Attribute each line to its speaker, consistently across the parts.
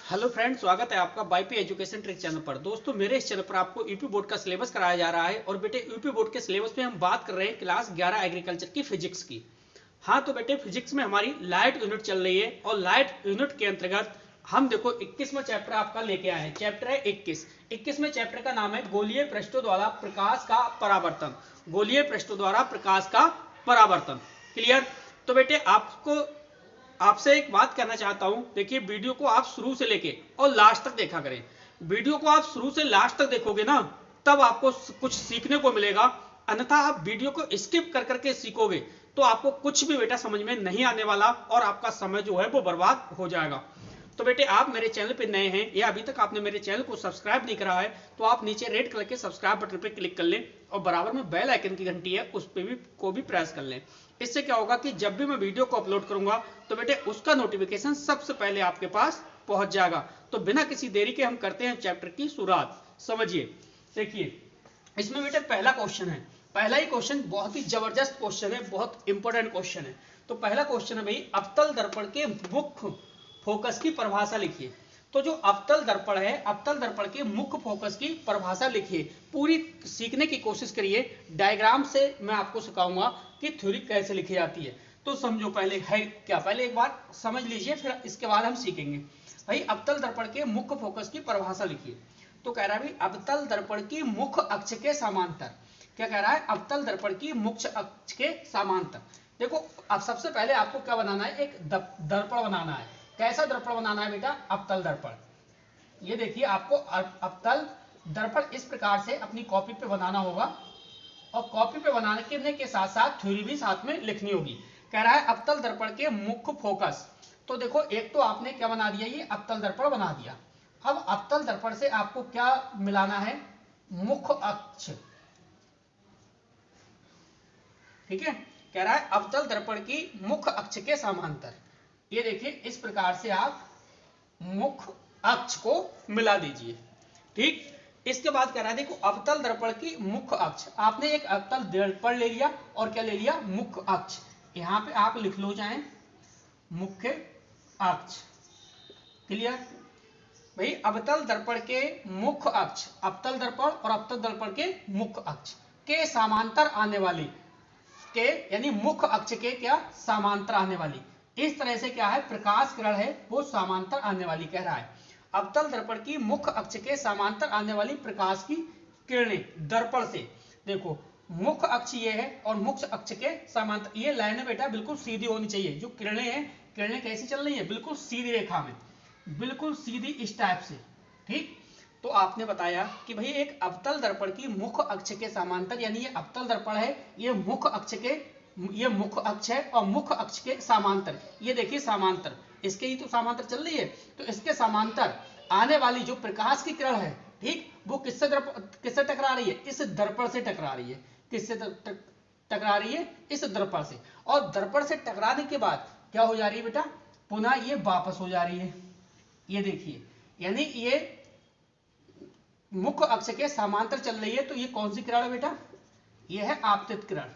Speaker 1: Hello friend, स्वागत है आपका बाईपी एजुकेशन ट्रिक चैनल पर। दोस्तों, मेरे इस चैनल पर आपको यूपी बोर्ड का सिलेबस कराया जा रहा है। और बेटे, यूपी बोर्ड के सिलेबस में हम बात कर रहे हैं क्लास 11 एग्रीकल्चर की फिजिक्स की। हाँ तो बेटे, फिजिक्स में हमारी लाइट यूनिट चल रही है और लाइट यूनिट के अंतर्गत हम देखो 21वां चैप्टर आपका लेके आए हैं। चैप्टर है 21वें चैप्टर का नाम है गोलीय पृष्ठों द्वारा प्रकाश का परावर्तन। गोलीय पृष्ठों द्वारा प्रकाश का परावर्तन। क्लियर? तो बेटे, आपसे एक बात करना चाहता हूं। देखिए, वीडियो को आप शुरू से लेके और लास्ट तक देखा करें। वीडियो को आप शुरू से लास्ट तक देखोगे ना, तब आपको कुछ सीखने को मिलेगा। अन्यथा आप वीडियो को स्किप कर करके सीखोगे तो आपको कुछ भी बेटा समझ में नहीं आने वाला और आपका समय जो है वो बर्बाद हो जाएगा। तो बेटे, आप मेरे चैनल पे नए हैं या अभी तक आपने मेरे चैनल को सब्सक्राइब नहीं करा है तो आप नीचे रेड कलर के सब्सक्राइब बटन पे क्लिक कर लें और बराबर में बेल आइकन की घंटी है उस पर भी प्रेस कर लें। इससे क्या होगा कि जब भी मैं वीडियो को अपलोड करूंगा तो बेटे उसका नोटिफिकेशन सबसे पहले आपके पास पहुंच जाएगा। तो बिना किसी देरी के हम करते हैं चैप्टर की शुरुआत। समझिए, देखिए इसमें बेटे पहला क्वेश्चन है। पहला ही क्वेश्चन बहुत ही जबरदस्त क्वेश्चन है, बहुत इंपॉर्टेंट क्वेश्चन है। तो पहला क्वेश्चन है भाई, अवतल दर्पण के मुख्य फोकस की परिभाषा लिखिए। तो जो अवतल दर्पण है, अवतल दर्पण के मुख्य फोकस की परिभाषा लिखिए। पूरी सीखने की कोशिश करिए। डायग्राम से मैं आपको सिखाऊंगा कि थ्योरी कैसे लिखी जाती है। तो समझो पहले है क्या, पहले एक बार समझ लीजिए, फिर इसके बाद हम सीखेंगे। भाई, अवतल दर्पण के मुख्य फोकस की परिभाषा लिखिए। तो कह रहा है भाई, अवतल दर्पण की मुख्य अक्ष के समांतर। क्या कह रहा है? अवतल दर्पण की मुख्य अक्ष के समांतर। देखो, अब सबसे पहले आपको क्या बनाना है, एक दर्पण बनाना है। कैसा दर्पण बनाना है बेटा? अवतल दर्पण। ये देखिए, आपको अवतल दर्पण इस प्रकार से अपनी कॉपी पे बनाना होगा और कॉपी पे बनाने के साथ साथ थ्योरी भी साथ में लिखनी होगी। कह रहा है अवतल दर्पण के मुख्य फोकस। तो देखो, एक तो आपने क्या बना दिया, ये अवतल दर्पण बना दिया। अब अवतल दर्पण से आपको क्या मिलाना है? मुख्य अक्ष। ठीक है? कह रहा है अवतल दर्पण की मुख्य अक्ष के समांतर। ये देखिए, इस प्रकार से आप मुख्य अक्ष को मिला दीजिए। ठीक, इसके बाद कह रहा है देखो, अवतल दर्पण की मुख्य अक्ष। आपने एक अवतल दर्पण ले लिया और क्या ले लिया? मुख्य अक्ष। यहां पे आप लिख लो चाहे मुख्य अक्ष। क्लियर? भाई, अवतल दर्पण के मुख्य अक्ष, अवतल दर्पण और अवतल दर्पण के मुख्य अक्ष के समांतर आने वाली के, यानी मुख्य अक्ष के क्या समांतर आने वाली, इस तरह से क्या है, प्रकाश किरण है वो समांतर आने वाली। कह रहा है अवतल दर्पण की मुख्य अक्ष के समांतर आने वाली प्रकाश की किरणें दर्पण से। देखो, मुख्य अक्ष ये है और मुख्य अक्ष के समांतर ये लाइन है बेटा, बिल्कुल सीधी होनी चाहिए। जो किरणें हैं, किरणें कैसी चल रही है? बिल्कुल सीधी रेखा में, बिल्कुल सीधी इस टाइप से। ठीक, तो आपने बताया कि भाई एक अवतल दर्पण की मुख्य अक्ष के समांतर, यानी ये अवतल दर्पण है, ये मुख्य अक्ष के, ये मुख्य अक्ष है और मुख्य अक्ष के समांतर, ये देखिए समांतर, इसके ही तो समांतर चल रही है। तो इसके समांतर आने वाली जो प्रकाश की किरण है, ठीक, वो किससे टकरा रही है? इस दर्पण से टकरा रही है। किससे टकरा रही है? इस दर्पण से। और दर्पण से टकराने के बाद क्या हो जा रही है बेटा? पुनः ये वापस हो जा रही है। ये देखिए, यानी ये मुख्य अक्ष के समांतर चल रही है। तो ये कौन सी किरण है बेटा? ये है आपतित किरण।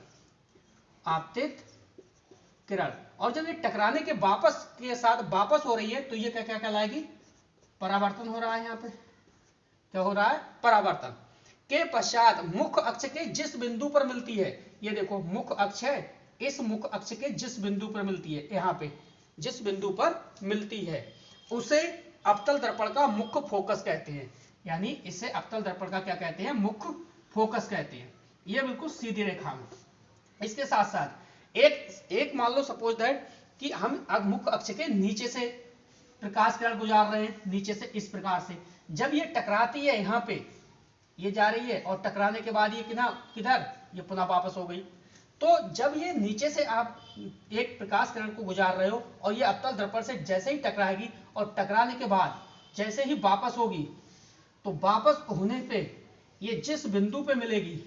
Speaker 1: आपतित किरण। और जब ये टकराने के वापस के साथ वापस हो रही है तो ये क्या क्या कहलाएगी? परावर्तन हो रहा है। यहाँ पे क्या हो रहा है? परावर्तन। के पश्चात मुख्य अक्ष के जिस बिंदु पर मिलती है, ये देखो मुख्य अक्ष है, इस मुख्य अक्ष के जिस बिंदु पर मिलती है, यहाँ पे जिस बिंदु पर मिलती है उसे अवतल दर्पण का मुख्य फोकस कहते हैं। यानी इसे अवतल दर्पण का क्या कहते हैं? मुख्य फोकस कहते हैं। ये बिल्कुल सीधी रेखा में। इसके साथ साथ एक मान लो सपोज दैट कि हम मुख्य अक्ष के नीचे से प्रकाश किरण गुजार रहे हैं, नीचे से इस प्रकार से। जब ये टकराती है, यहाँ पे ये जा रही है और टकराने के बाद ये किधर ये पुनः वापस हो गई। तो जब ये नीचे से आप एक प्रकाश किरण को गुजार रहे हो और ये अवतल दर्पण से जैसे ही टकराएगी और टकराने के बाद जैसे ही वापस होगी, तो वापस होने पे ये जिस बिंदु पे मिलेगी,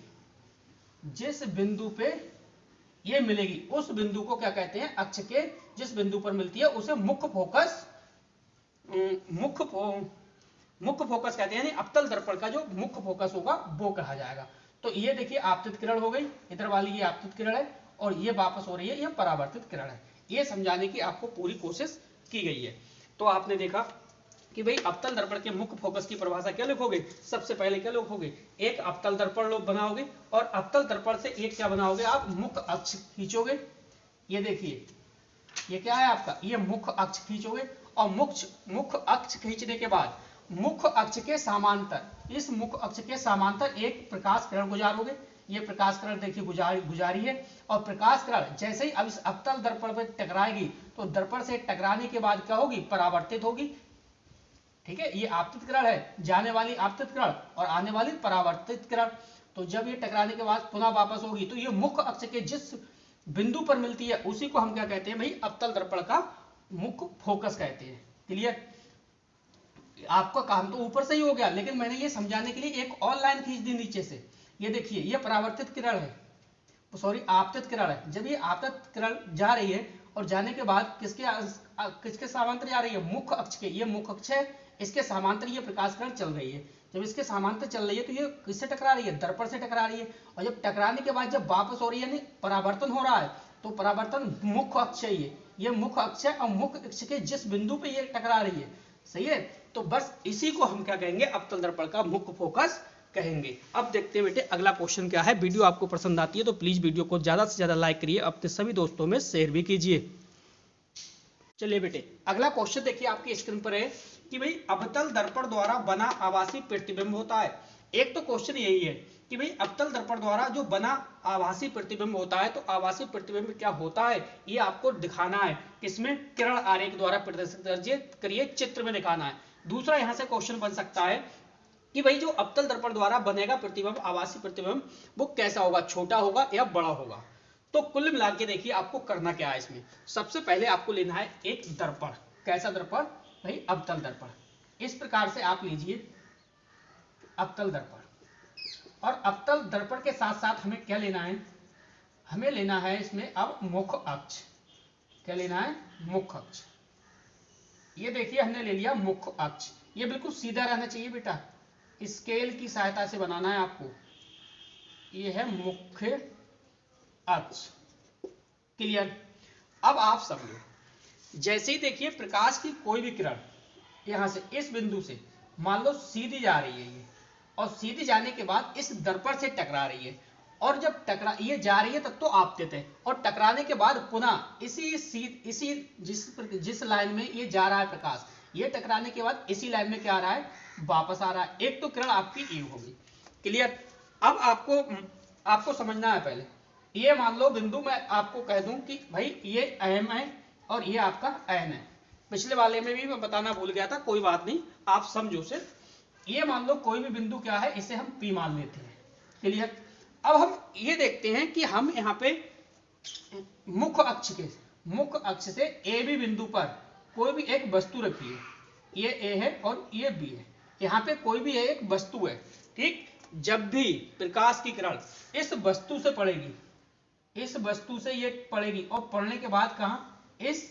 Speaker 1: जिस बिंदु पे ये मिलेगी, उस बिंदु को क्या कहते हैं? अक्ष के जिस बिंदु पर मिलती है उसे मुख्य फोकस कहते हैं। यानी अवतल दर्पण का जो मुख्य फोकस होगा वो कहा जाएगा। तो ये देखिए, आपतित किरण हो गई, इधर वाली ये आपतित किरण है और ये वापस हो रही है, ये परावर्तित किरण है। ये समझाने की आपको पूरी कोशिश की गई है। तो आपने देखा कि भाई अवतल दर्पण के मुख्य फोकस की परिभाषा क्या लिखोगे? सबसे पहले क्या लिखोगे? एक अवतल दर्पण बनाओगे और अवतल दर्पण से एक क्या बनाओगे आप? मुख्य अक्ष खींचोगे। ये देखिए ये क्या है आपका? ये मुख्य अक्ष खींचोगे और मुख्य अक्ष खींचने के बाद मुख्य अक्ष के समांतर, इस मुख्य अक्ष के समांतर एक प्रकाश किरण गुजारोगे। ये प्रकाश किरण देखिए गुजारी है और प्रकाश किरण जैसे ही अब इस अवतल दर्पण पर टकराएगी तो दर्पण से टकराने के बाद क्या होगी? परावर्तित होगी। ठीक है, ये आपतित किरण है, जाने वाली आपतित किरण और आने वाली परावर्तित किरण। तो जब ये टकराने के बाद पुनः वापस होगी तो ये मुख्य अक्ष के जिस बिंदु पर मिलती है उसी को हम क्या कहते हैं भाई? अवतल दर्पण का मुख्य फोकस कहते हैं। क्लियर? आपका काम तो ऊपर से ही हो गया, लेकिन मैंने ये समझाने के लिए एक और लाइन खींच दी नीचे से। ये देखिए ये परावर्तित किरण है, सॉरी आपतित किरण है। जब ये आपतित किरण जा रही है और जाने के बाद किसके समांतर जा रही है? मुख्य अक्ष के। ये मुख्य अक्ष है, इसके समांतर ये प्रकाश किरण चल रही है। जब इसके समांतर चल रही है तो ये किससे टकरा रही है? दर्पण से टकरा रही है। और जब टकराने के बाद जब वापस हो रही है यानी परावर्तन हो रहा है, तो परावर्तन मुख्य अक्ष है। ये मुख्य अक्ष है और मुख्य अक्ष के जिस बिंदु पे ये टकरा रही है, सही है। तो बस इसी को हम क्या कहेंगे? अवतल दर्पण का मुख्य फोकस कहेंगे। अब देखते हैं बेटे अगला क्वेश्चन क्या है। वीडियो आपको पसंद आती है तो प्लीज वीडियो को ज्यादा से ज्यादा लाइक करिए, अपने सभी दोस्तों में शेयर भी कीजिए। चलिए बेटे अगला क्वेश्चन देखिए आपकी स्क्रीन पर है कि भाई अवतल दर्पण द्वारा बना आभासी प्रतिबिंब होता है। एक तो क्वेश्चन यही है कि भाई अवतल दर्पण द्वारा जो बना आभासी प्रतिबिंब होता है, तो आभासी प्रतिबिंब क्या होता है ये आपको दिखाना है। किसमें? किरण आरेख द्वारा प्रदर्शित करिए, चित्र में दिखाना है। दूसरा यहां से क्वेश्चन बन सकता है कि भाई जो अवतल दर्पण द्वारा बनेगा प्रतिबिंब, आभासी प्रतिबिंब, वो कैसा होगा? छोटा होगा या बड़ा होगा? तो कुल मिला के देखिए आपको करना क्या है इसमें। सबसे पहले आपको लेना है एक दर्पण। कैसा दर्पण भाई? अवतल दर्पण। इस प्रकार से आप लीजिए अवतल दर्पण, और अवतल दर्पण के साथ साथ हमें क्या लेना है? हमें लेना है इसमें अब मुख्य अक्ष। क्या लेना है? मुख्य अक्ष। ये देखिए हमने ले लिया मुख्य अक्ष। ये बिल्कुल सीधा रहना चाहिए बेटा, स्केल की सहायता से बनाना है आपको। ये है मुख्य अक्ष। क्लियर? अब आप समझो, जैसे ही देखिए प्रकाश की कोई भी किरण यहां से इस बिंदु से मान लो सीधी जा रही है ये, और सीधी जाने के बाद इस दर्पण से टकरा रही है, और जब ये जा रही है तब तो आपतित है, और टकराने के बाद पुनः इसी जिस लाइन में ये जा रहा है प्रकाश, ये टकराने के बाद इसी लाइन में क्या आ रहा है? वापस आ रहा है। एक तो किरण आपकी ये हो गई। क्लियर? अब आपको समझना है पहले, ये मान लो बिंदु मैं आपको कह दूं कि भाई ये एम है और ये आपका एन है। पिछले वाले में भी मैं बताना भूल गया था, कोई बात नहीं, आप समझो सिर्फ। ये मान लो कोई भी बिंदु क्या है, इसे हम पी मान लेते हैं। क्लियर? अब हम ये देखते हैं कि हम यहाँ पे मुख्य अक्ष से ए बी बिंदु पर कोई भी एक वस्तु रखी है। ये ए है और ये बी है। यहाँ पे कोई भी एक वस्तु है। ठीक? जब भी प्रकाश की किरण इस वस्तु से पड़ेगी, इस वस्तु से ये पड़ेगी और पड़ने के बाद कहां? इस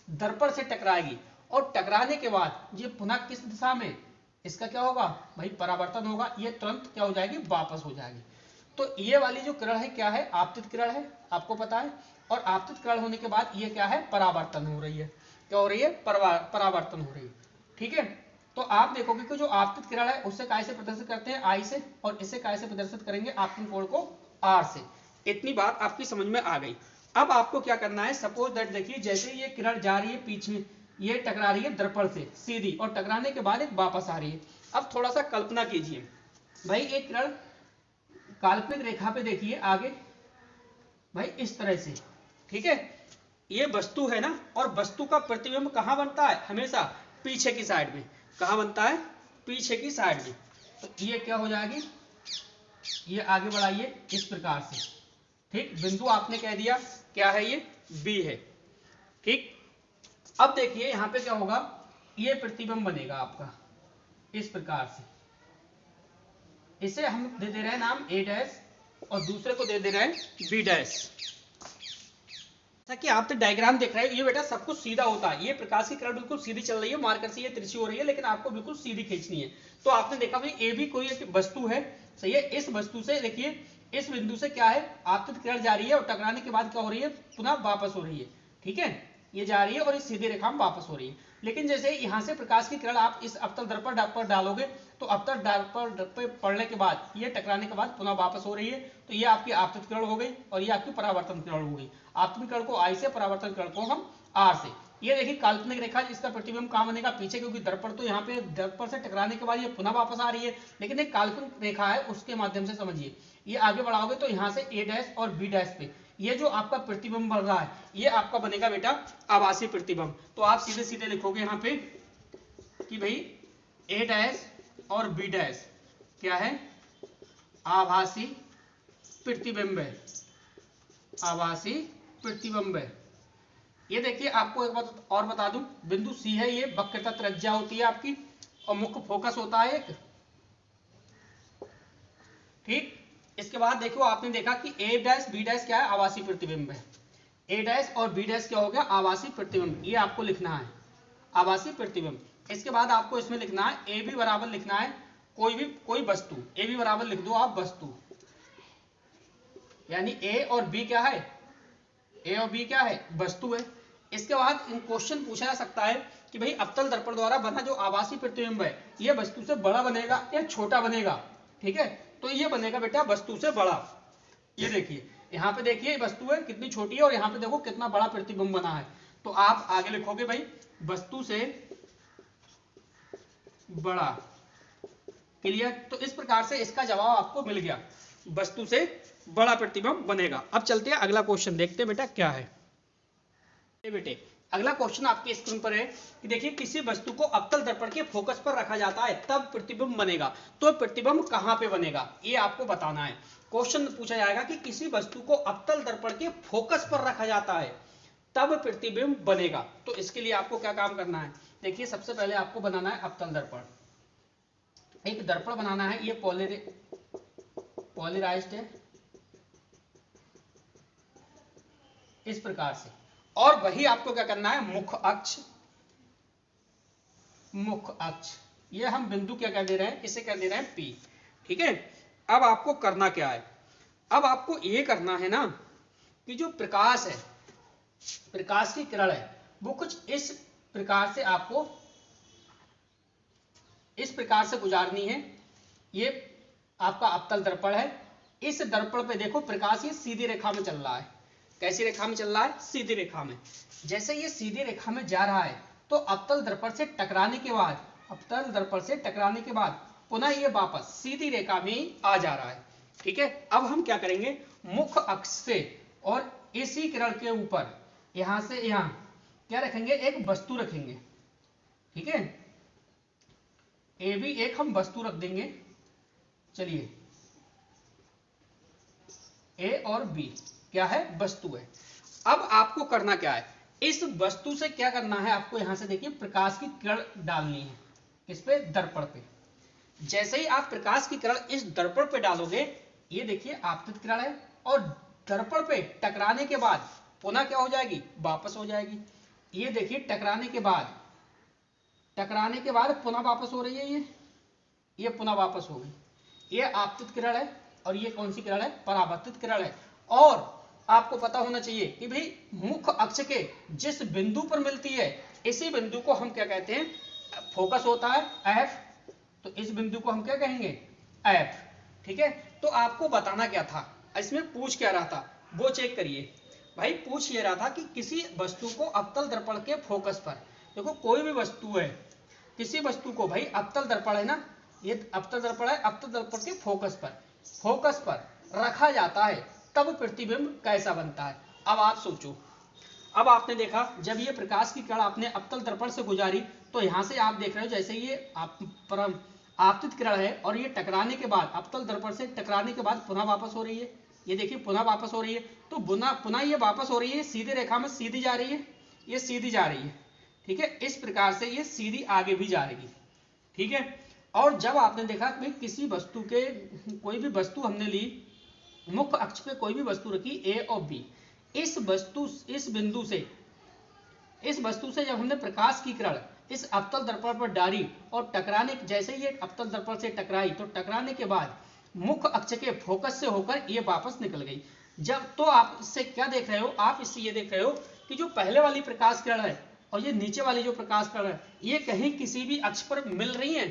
Speaker 1: दर्पण से टकराएगी, और टकराने के बाद ये पुनः किस दिशा में? इसका क्या होगा भाई? परावर्तन होगा। ये तुरंत क्या हो जाएगी? वापस हो जाएगी। तो ये वाली जो किरण है क्या है? आपतित किरण है, आपको पता है। और आपतित किरण होने के बाद ये क्या है? परावर्तन हो रही है। क्या हो रही है? परावर्तन हो रही है। ठीक है? तो आप देखोगे कि जो आपतित किरण है उससे कैसे प्रदर्शित करते हैं? आई से, और इसे कैसे प्रदर्शित करेंगे? आपतित कोण को आर से। इतनी बात आपकी समझ में आ गई। अब आपको क्या करना है? सपोज दैट देखिए जैसे ये किरण जा रही है पीछे, ये टकरा रही है दर्पण से सीधी, और टकराने के बाद एक वापस आ रही है। अब थोड़ा सा कल्पना कीजिए भाई, एक किरण काल्पनिक रेखा पे देखिए आगे भाई इस तरह से। ठीक है? ये वस्तु है ना, और वस्तु का प्रतिबिंब कहां बनता है? हमेशा पीछे की साइड में। कहां बनता है? पीछे की साइड में। तो ये क्या हो जाएगी? ये आगे बढ़ाइए इस प्रकार से। ठीक? बिंदु आपने कह दिया क्या है? ये बी है। ठीक? अब देखिए यहां पे क्या होगा? ये प्रतिबिंब बनेगा आपका इस प्रकार से। इसे हम दे दे रहे हैं नाम ए डैश, और दूसरे को दे दे रहे हैं बी डैश। जैसा कि आप तो डायग्राम देख रहे हैं, ये बेटा सब कुछ सीधा होता है। ये प्रकाश की किरण बिल्कुल सीधी चल रही है, मार्कर से ये तिरछी हो रही है, लेकिन आपको बिल्कुल सीधी खींचनी है। तो आपने देखा भाई ए भी कोई एक वस्तु है, सही है। इस वस्तु से देखिए इस बिंदु से क्या है? आपतित किरण जा रही है और टकराने के बाद क्या हो रही है? पुनः वापस हो रही है। ठीक है? ये जा रही है और इस सीधी रेखा में वापस हो रही है। लेकिन जैसे यहाँ से प्रकाश की किरण आप इस अवतल दर्पण पर डालोगे तो अवतल दर्पण पे पड़ने के बाद ये टकराने के बाद पुनः वापस हो रही है, तो ये आपकी आपतित किरण हो गई और ये आपकी परावर्तन किरण हो गई। आपतित किरण को I से, परावर्तन किरण को हम R से। ये देखिए काल्पनिक रेखा, इसका प्रतिबिंब कहाँ बनेगा, पीछे, क्योंकि दर्पण तो यहाँ पे दर्पण से टकराने के बाद ये पुनः वापस आ रही है, लेकिन एक काल्पनिक रेखा है उसके माध्यम से समझिए। ये आगे बढ़ाओगे तो यहाँ से A' और B' पे ये जो आपका प्रतिबिंब बन रहा है ये आपका बनेगा बेटा आभासी प्रतिबिंब। तो आप सीधे सीधे लिखोगे यहाँ पे कि भाई A' और B' क्या है, आभासी प्रतिबिंब है, आभासी प्रतिबिंब है। ये देखिए आपको एक बात और बता दूं, बिंदु C है, ये वक्रता त्रिज्या होती है आपकी और मुख्य फोकस होता है एक, ठीक। इसके बाद देखो आपने देखा कि A' B' क्या है, आभासी प्रतिबिंब है। A' और B' क्या हो गया, आभासी प्रतिबिंब। ये आपको लिखना है आभासी प्रतिबिंब। इसके बाद आपको इसमें लिखना है AB बराबर लिखना है कोई वस्तु, AB बराबर लिख दो आप वस्तु, यानी A और B क्या है, A और B क्या है, वस्तु है। इसके बाद इन क्वेश्चन पूछा जा सकता है कि भाई अवतल दर्पण द्वारा बना जो आभासी प्रतिबिंब है ये वस्तु से बड़ा बनेगा या छोटा बनेगा, ठीक है। तो ये बनेगा बेटा वस्तु से बड़ा। ये देखिए यहाँ पे देखिए वस्तु है कितनी छोटी है और यहाँ पे देखो कितना बड़ा प्रतिबिंब बना है। तो आप आगे लिखोगे भाई वस्तु से बड़ा, क्लियर। तो इस प्रकार से इसका जवाब आपको मिल गया, वस्तु से बड़ा प्रतिबिंब बनेगा। अब चलते हैं अगला क्वेश्चन देखते हैं बेटा क्या है। बेटे अगला क्वेश्चन आपके स्क्रीन पर है कि देखिए किसी वस्तु को अवतल दर्पण के फोकस पर रखा जाता है तब प्रतिबिंब बनेगा, तो प्रतिबिंब कहां पे बनेगा ये आपको बताना है। क्वेश्चन पूछा जाएगा कि किसी वस्तु को अवतल दर्पण के फोकस पर रखा जाता है तब प्रतिबिंब बनेगा, तो इसके लिए आपको क्या काम करना है। देखिए सबसे पहले आपको बनाना है अवतल दर्पण, एक दर्पण बनाना है, ये पॉलराइज्ड है इस प्रकार से, और वही आपको क्या करना है मुख्य अक्ष, ये हम बिंदु क्या कह दे रहे हैं, इसे कह दे रहे हैं P, ठीक है। अब आपको करना क्या है, अब आपको ये करना है ना कि जो प्रकाश है, प्रकाश की किरण है वो कुछ इस प्रकार से आपको इस प्रकार से गुजारनी है। ये आपका अवतल दर्पण है, इस दर्पण पे देखो प्रकाश ये सीधी रेखा में चल रहा है, कैसी रेखा में चल रहा है, सीधी रेखा में। जैसे ये सीधी रेखा में जा रहा है तो अवतल दर्पण से टकराने के बाद पुनः ये वापस सीधी रेखा में आ जा रहा है, ठीक है। अब हम क्या करेंगे, मुख्य अक्ष से और इसी किरण के ऊपर यहां से यहां क्या रखेंगे, एक वस्तु रखेंगे, ठीक है। AB एक हम वस्तु रख देंगे, चलिए A और B क्या है, वस्तु है। अब आपको करना क्या है, इस वस्तु से क्या करना है आपको, यहां से देखिए प्रकाश की किरण डालनी है इस पे, दर्पण पे। जैसे ही आप प्रकाश की किरण इस दर्पण पे डालोगे, ये देखिए आपतित किरण है और दर्पण पे टकराने के बाद पुनः क्या हो जाएगी, वापस हो जाएगी। ये देखिए टकराने के बाद पुनः वापस हो रही है, ये पुनः वापस हो गई। ये आपतित किरण है और ये कौन सी किरण है, परावर्तित किरण है। और आपको पता होना चाहिए कि भाई मुख्य अक्ष के जिस बिंदु पर मिलती है इसी बिंदु को हम क्या कहते हैं, फोकस होता है F, तो इस बिंदु को हम क्या कहेंगे, F, ठीक है। तो आपको बताना क्या था, इसमें पूछ क्या रहा था वो चेक करिए भाई। पूछ ये रहा था कि किसी वस्तु को अवतल दर्पण के फोकस पर, देखो कोई भी वस्तु है, किसी वस्तु को भाई अवतल दर्पण है ना, ये अवतल दर्पण है, अवतल दर्पण के फोकस पर रखा जाता है तब प्रतिबिंब कैसा बनता है। अब आप सोचो, अब आपने देखा जब ये प्रकाश की किरण आपने अवतल दर्पण से गुजारी तो यहां से आप देख रहे हो जैसे ये आपतित किरण है और ये टकराने के बाद अवतल दर्पण से टकराने के बाद पुनः वापस हो रही है, ये देखिए पुनः वापस हो रही है। तो पुनः ये वापस हो रही है सीधी रेखा में, सीधी जा रही है, ये सीधी जा रही है, ठीक है। इस प्रकार से ये सीधी आगे भी जा रही है, ठीक है। और जब आपने देखा कि किसी वस्तु के, कोई भी वस्तु हमने ली, मुख्य अक्ष पे कोई भी वस्तु रखी A और B, इस बिंदु से जब हमने प्रकाश की किरण इस अवतल दर्पण पर डाली और टकराने, जैसे ये अवतल दर्पण से टकराई तो टकराने के बाद मुख्य अक्ष के फोकस से होकर ये वापस निकल गई। जब तो आप इससे क्या देख रहे हो, आप इससे ये देख रहे हो कि जो पहले वाली प्रकाश किरण है और ये नीचे वाली जो प्रकाश किरण है, ये कहीं किसी भी अक्ष पर मिल रही है?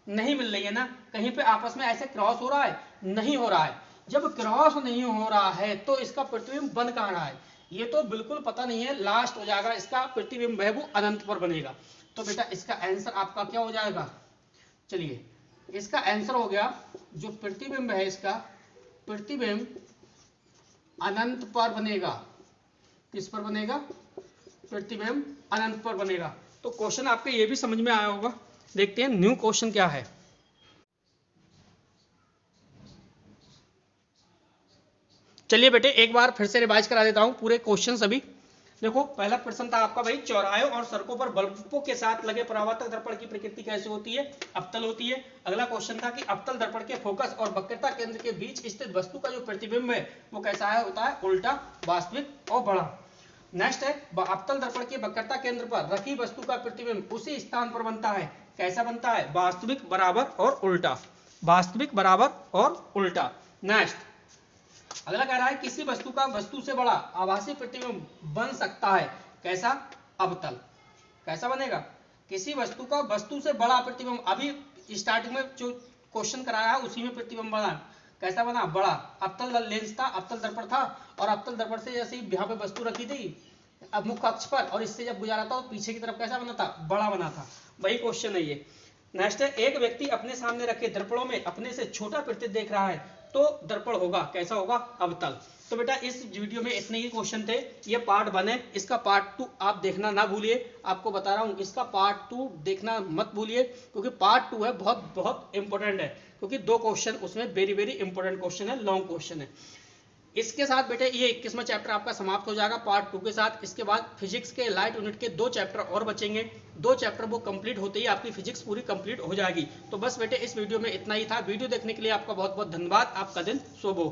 Speaker 1: नहीं मिल रही है ना। कहीं पे आपस में ऐसे क्रॉस हो रहा है? नहीं हो रहा है। जब क्रॉस नहीं हो रहा है तो इसका प्रतिबिंब बन कहाँ रहा है? ये तो बिल्कुल पता नहीं है, लास्ट हो जाएगा। इसका प्रतिबिंब है वो अनंत पर बनेगा। तो बेटा इसका आंसर आपका क्या हो जाएगा? चलिए इसका आंसर हो गया, जो प्रतिबिंब है इसका प्रतिबिंब अनंत पर बनेगा। किस पर बनेगा? प्रतिबिंब अनंत पर बनेगा। तो क्वेश्चन आपके ये भी समझ में आया होगा। देखते हैं न्यू क्वेश्चन क्या है। चलिए बेटे एक बार फिर से रिवाइज करा देता हूं पूरे क्वेश्चन सभी। देखो पहला प्रश्न था आपका भाई, चौराहों और सड़कों पर बल्बों के साथ लगे परावर्तक दर्पण की प्रकृति कैसे होती है? अवतल होती है। अगला क्वेश्चन था कि अवतल दर्पण के फोकस और वक्रता केंद्र के बीच स्थित वस्तु का जो प्रतिबिंब है वो कैसा है? होता है उल्टा, वास्तविक और बड़ा। नेक्स्ट है, अवतल दर्पण के वक्रता केंद्र पर रखी वस्तु का प्रतिबिंब उसी स्थान पर बनता है। कैसा बनता है? वास्तविक, बराबर और उल्टा। वास्तविक, बराबर और उल्टा। नेक्स्ट अगला कह रहा है किसी वस्तु का वस्तु से बड़ा आभासी प्रतिबिंब बन सकता है। कैसा? अवतल। कैसा बनेगा? किसी वस्तु का वस्तु से बड़ा प्रतिबिंब। अभी स्टार्टिंग में जो क्वेश्चन कराया है उसी में प्रतिबिंब बना। कैसा बना? बड़ा। अवतल लेंस था, अवतल दर्पण था, और अवतल दर्पण से जैसे यहाँ पे वस्तु रखी थी अब मुख्य अक्ष पर, और इससे जब गुजारा था तो पीछे की तरफ कैसा बना था? बड़ा बना था। वही क्वेश्चन है ये। नेक्स्ट है, एक व्यक्ति अपने सामने रखे दर्पणों में अपने से छोटा प्रतिबिंब देख रहा है तो दर्पण होगा कैसा? होगा अवतल। तो बेटा इस वीडियो में इतने ही क्वेश्चन थे। ये पार्ट 1 है, इसका पार्ट 2 आप देखना ना भूलिए। आपको बता रहा हूं इसका पार्ट 2 देखना मत भूलिए, क्योंकि पार्ट 2 है बहुत बहुत इंपॉर्टेंट है, क्योंकि 2 क्वेश्चन उसमें वेरी वेरी इंपॉर्टेंट क्वेश्चन है, लॉन्ग क्वेश्चन है। इसके साथ बेटे ये 21वां चैप्टर आपका समाप्त हो जाएगा पार्ट 2 के साथ। इसके बाद फिजिक्स के लाइट यूनिट के 2 चैप्टर और बचेंगे। 2 चैप्टर वो कंप्लीट होते ही आपकी फिजिक्स पूरी कंप्लीट हो जाएगी। तो बस बेटे इस वीडियो में इतना ही था। वीडियो देखने के लिए आपका बहुत बहुत धन्यवाद। आपका दिन शुभ हो।